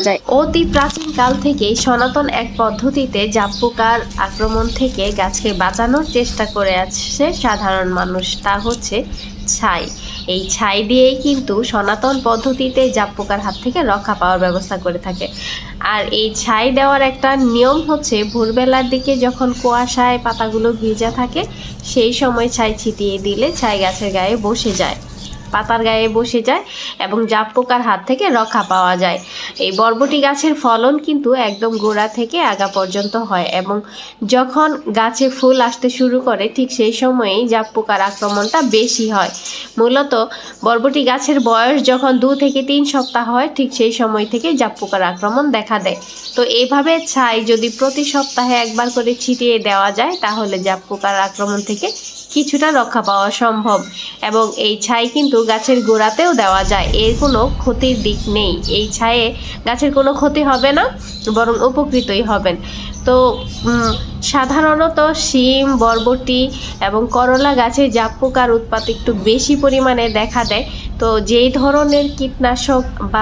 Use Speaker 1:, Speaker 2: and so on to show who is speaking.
Speaker 1: যায়। অতি প্রাচীনকাল থেকেই সনাতন এক পদ্ধতিতে জাপ পোকার আক্রমণ থেকে গাছকে বাঁচানোর চেষ্টা করে আসছে সাধারণ মানুষ, তা হচ্ছে ছাই। এই ছাই দিয়েই কিন্তু সনাতন পদ্ধতিতে জাপ পোকার হাত থেকে রক্ষা পাওয়ার ব্যবস্থা করে থাকে। আর এই ছাই দেওয়ার একটা নিয়ম হচ্ছে, ভোরবেলার দিকে যখন কুয়াশায় পাতাগুলো ভিজা থাকে সেই সময় ছাই ছিটিয়ে দিলে ছাই গাছের গায়ে বসে যায়, পাতার গায়ে বসে যায় এবং জাপ পোকার হাত থেকে রক্ষা পাওয়া যায়। এই বরবটি গাছের ফলন কিন্তু একদম গোড়া থেকে আগা পর্যন্ত হয় এবং যখন গাছে ফুল আসতে শুরু করে ঠিক সেই সময়েই জাপ পোকার আক্রমণটা বেশি হয়। মূলত বরবটি গাছের বয়স যখন 2 থেকে 3 সপ্তাহ হয় ঠিক সেই সময় থেকে জাপ পোকার আক্রমণ দেখা দেয়। তো এইভাবে ছাই যদি প্রতি সপ্তাহে একবার করে ছিটিয়ে দেওয়া যায় তাহলে জাপ পোকার আক্রমণ থেকে কিছুটা রক্ষা পাওয়া সম্ভব। এবং এই ছাই কিন্তু গাছের গোড়াতেও দেওয়া যায়, এর কোনো ক্ষতির দিক নেই। এই ছায়ে গাছের কোনো ক্ষতি হবে না, বরং উপকৃতই হবেন। তো সাধারণত শিম, বরবটি এবং করলা গাছে জাপ পোকার উৎপাত একটু বেশি পরিমাণে দেখা দেয়। তো যেই ধরনের কীটনাশক বা